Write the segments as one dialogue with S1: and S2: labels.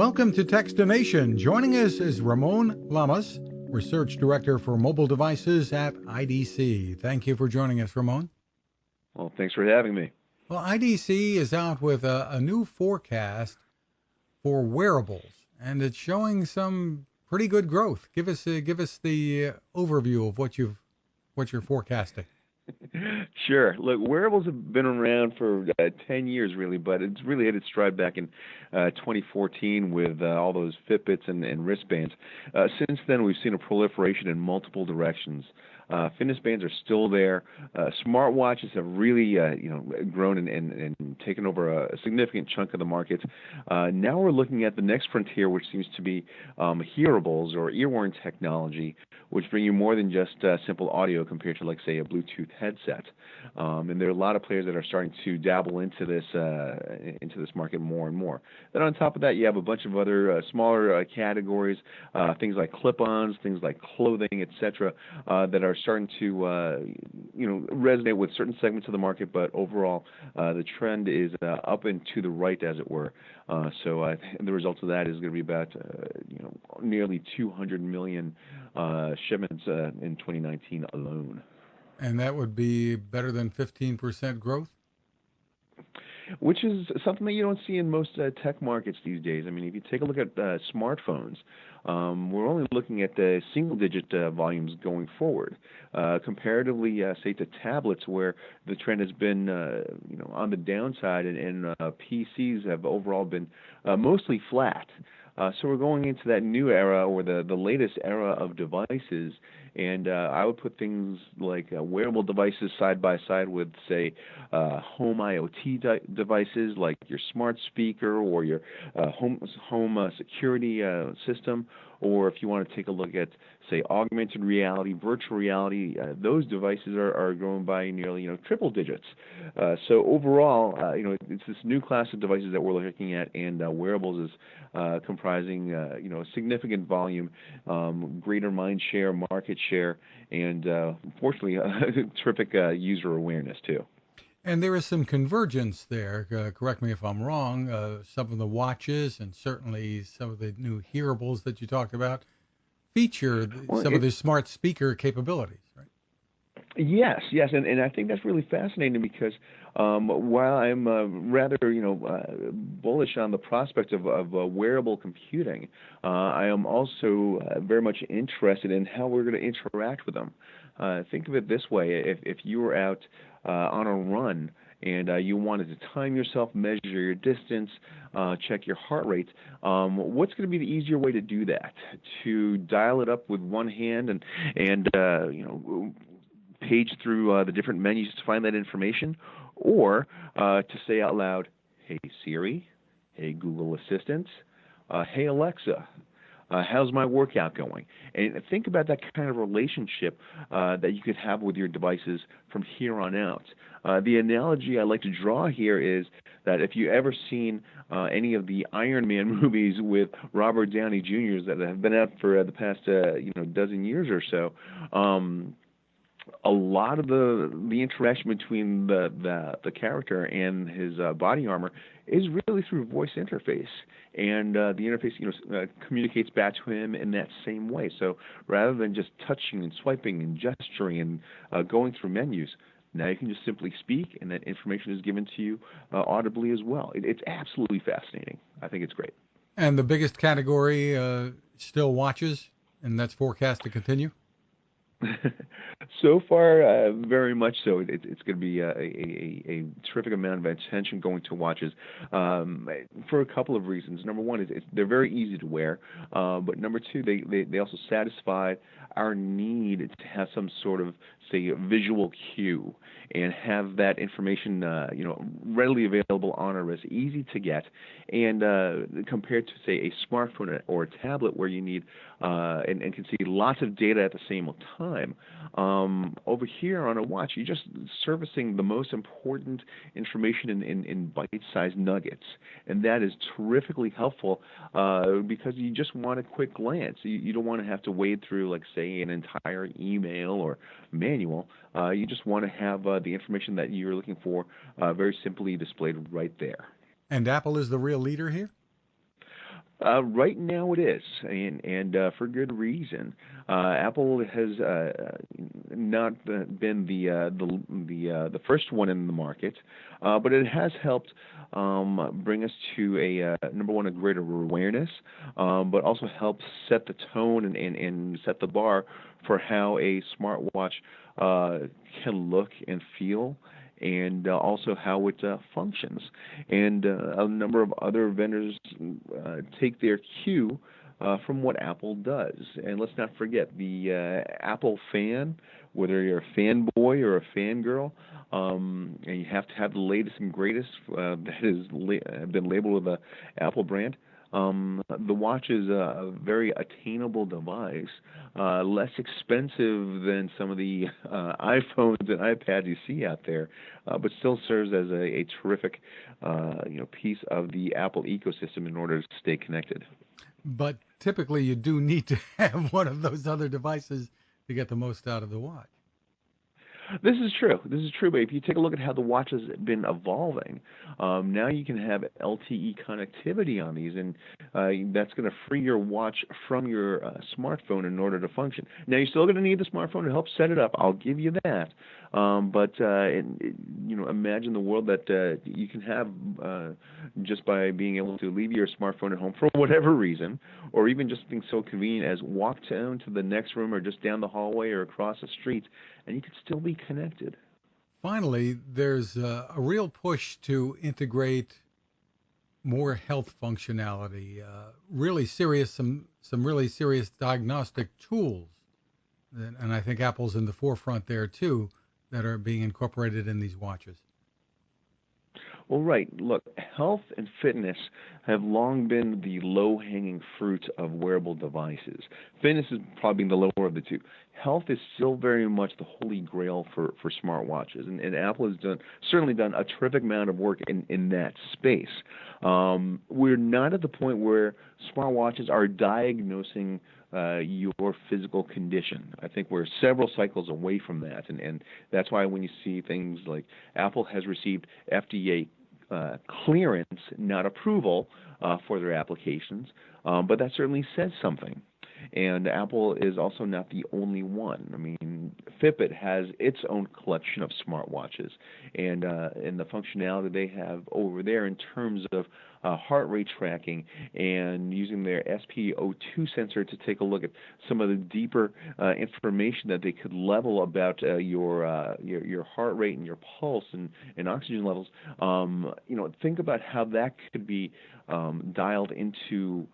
S1: Welcome to Techstination. Joining us is Ramon Llamas, Research Director for Mobile Devices at IDC. Thank you for joining us, Ramon.
S2: Well, thanks for having me.
S1: Well, IDC is out with a new forecast for wearables, and it's showing some pretty good growth. Give us the overview of what you're forecasting.
S2: Sure. Look, wearables have been around for 10 years, really, but it's really hit its stride back in 2014 with all those Fitbits and wristbands. Since then, we've seen a proliferation in multiple directions. Fitness bands are still there. Smartwatches have really, grown and taken over a significant chunk of the market. Now we're looking at the next frontier, which seems to be hearables or ear-worn technology, which bring you more than just simple audio compared to, like, say, a Bluetooth headset. And there are a lot of players that are starting to dabble into this market more and more. Then on top of that, you have a bunch of other smaller categories, things like clip-ons, things like clothing, etc., that are starting to resonate with certain segments of the market. But overall, the trend is up and to the right, as it were. So the result of that is going to be about nearly 200 million shipments in 2019 alone.
S1: And that would be better than 15% growth?
S2: Which is something that you don't see in most tech markets these days. I mean, if you take a look at smartphones, we're only looking at the single-digit volumes going forward, comparatively, say, to tablets, where the trend has been, on the downside, and PCs have overall been mostly flat. So we're going into that new era, or the latest era of devices, and I would put things like wearable devices side by side with, say, home IoT devices like your smart speaker or your home security system. Or if you want to take a look at, say, augmented reality, virtual reality, those devices are growing by nearly, triple digits. So overall, it's this new class of devices that we're looking at, and wearables is comprising, a significant volume, greater mind share, market share, and fortunately, terrific user awareness too.
S1: And there is some convergence there. Correct me if I'm wrong. Some of the watches and certainly some of the new hearables that you talked about feature some of the smart speaker capabilities, right?
S2: Yes, and I think that's really fascinating because while I'm rather bullish on the prospect of wearable computing, I am also very much interested in how we're going to interact with them. Think of it this way: if you were out on a run and you wanted to time yourself, measure your distance, check your heart rate, what's going to be the easier way to do that? To dial it up with one hand and page through the different menus to find that information, or to say out loud, "Hey Siri, hey Google Assistant, hey Alexa, how's my workout going?" And think about that kind of relationship that you could have with your devices from here on out. The analogy I like to draw here is that if you ever seen any of the Iron Man movies with Robert Downey Jr. that have been out for the past dozen years or so, a lot of the interaction between the character and his body armor is really through voice interface, and the interface communicates back to him in that same way. So rather than just touching and swiping and gesturing and going through menus, now you can just simply speak, and that information is given to you audibly as well. It's absolutely fascinating. I think it's great.
S1: And the biggest category still watches, and that's forecast to continue?
S2: So far, very much so. It's going to be a terrific amount of attention going to watches for a couple of reasons. Number one is they're very easy to wear, but number two, they also satisfy our need to have some sort of, say, visual cue and have that information readily available on our wrist, easy to get, and compared to, say, a smartphone or a tablet where you need and can see lots of data at the same time. Over here on a watch, you're just servicing the most important information in bite-sized nuggets, and that is terrifically helpful because you just want a quick glance. You don't want to have to wade through, like, say, an entire email or manual. You just want to have the information that you're looking for very simply displayed right there.
S1: And Apple is the real leader here?
S2: Right now it is, and for good reason. Apple has not been the first one in the market, but it has helped bring us to number one, a greater awareness, but also help set the tone and set the bar for how a smartwatch can look and feel, and also how it functions. And a number of other vendors take their cue from what Apple does. And let's not forget the Apple fan, whether you're a fanboy or a fangirl, and you have to have the latest and greatest that has been labeled with the Apple brand. The watch is a very attainable device, less expensive than some of the iPhones and iPads you see out there, but still serves as a terrific piece of the Apple ecosystem in order to stay connected.
S1: But typically, you do need to have one of those other devices to get the most out of the watch.
S2: This is true. This is true. But if you take a look at how the watch has been evolving, now you can have LTE connectivity on these, and that's going to free your watch from your smartphone in order to function. Now you're still going to need the smartphone to help set it up. I'll give you that. But imagine the world that you can have just by being able to leave your smartphone at home for whatever reason, or even just something so convenient as walk down to the next room or just down the hallway or across the street, and you could still be connected.
S1: Finally, there's a real push to integrate more health functionality, some really serious diagnostic tools, and I think Apple's in the forefront there too, that are being incorporated in these watches.
S2: Well, right. Look, health and fitness have long been the low-hanging fruit of wearable devices. Fitness is probably the lower of the two. Health is still very much the holy grail for smartwatches, and Apple has certainly done a terrific amount of work in that space. We're not at the point where smartwatches are diagnosing your physical condition. I think we're several cycles away from that, and that's why when you see things like Apple has received FDA clearance, not approval, for their applications, but that certainly says something. And Apple is also not the only one. I mean, Fitbit has its own collection of smartwatches, and the functionality they have over there in terms of heart rate tracking and using their SpO2 sensor to take a look at some of the deeper information that they could level about your heart rate and your pulse and oxygen levels. Think about how that could be dialed into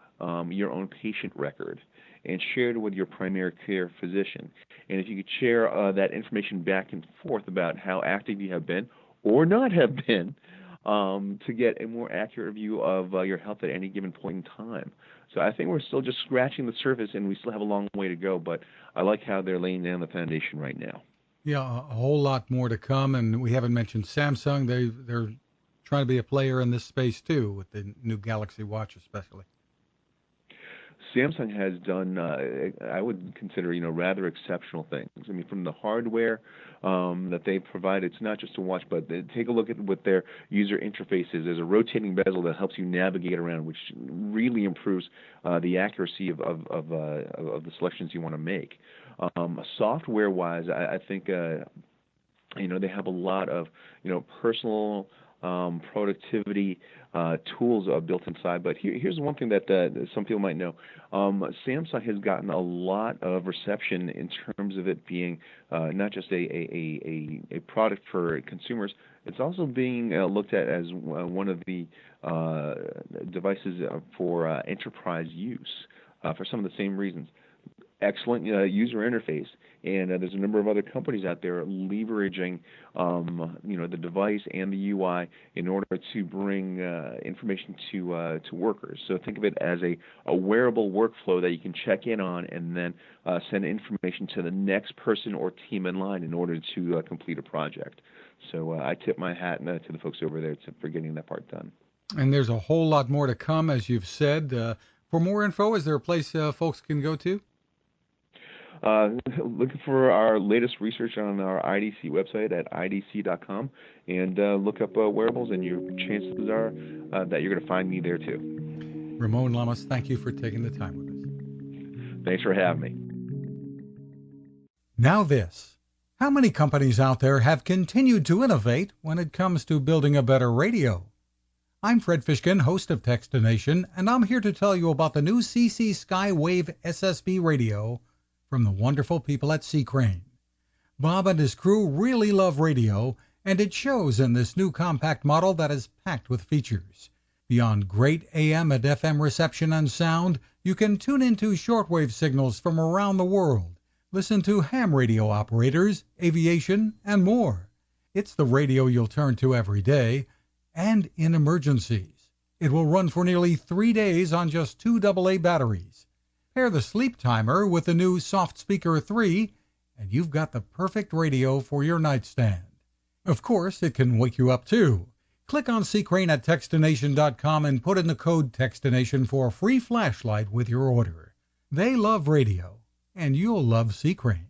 S2: your own patient record and shared with your primary care physician. And if you could share that information back and forth about how active you have been or not have been, to get a more accurate view of your health at any given point in time. So I think we're still just scratching the surface, and we still have a long way to go, but I like how they're laying down the foundation right now.
S1: Yeah, a whole lot more to come, and we haven't mentioned Samsung. They're trying to be a player in this space too, with the new Galaxy Watch especially.
S2: Samsung has done, I would consider, rather exceptional things. I mean, from the hardware that they provide, it's not just a watch, but take a look at what their user interface is. There's a rotating bezel that helps you navigate around, which really improves the accuracy of the selections you want to make. Software-wise, I think, they have a lot of, personal productivity tools built inside. But here's one thing that some people might know. Samsung has gotten a lot of reception in terms of it being not just a product for consumers. It's also being looked at as one of the devices for enterprise use for some of the same reasons. Excellent user interface, and there's a number of other companies out there leveraging, the device and the UI in order to bring information to workers. So think of it as a wearable workflow that you can check in on and then send information to the next person or team in line in order to complete a project. So I tip my hat to the folks over there for getting that part done.
S1: And there's a whole lot more to come, as you've said. For more info, is there a place folks can go to?
S2: Looking for our latest research on our IDC website at idc.com, and look up wearables, and your chances are that you're going to find me there too.
S1: Ramon Llamas, thank you for taking the time with us.
S2: Thanks for having me.
S1: Now this. How many companies out there have continued to innovate when it comes to building a better radio? I'm Fred Fishkin, host of Techstination, and I'm here to tell you about the new CC Skywave SSB radio from the wonderful people at C. Crane. Bob and his crew really love radio, and it shows in this new compact model that is packed with features. Beyond great AM and FM reception and sound, you can tune into shortwave signals from around the world, listen to ham radio operators, aviation, and more. It's the radio you'll turn to every day, and in emergencies. It will run for nearly 3 days on just 2 AA batteries. Pair the sleep timer with the new Soft Speaker 3, and you've got the perfect radio for your nightstand. Of course, it can wake you up too. Click on Crane at Techstination.com and put in the code Techstination for a free flashlight with your order. They love radio, and you'll love C. Crane.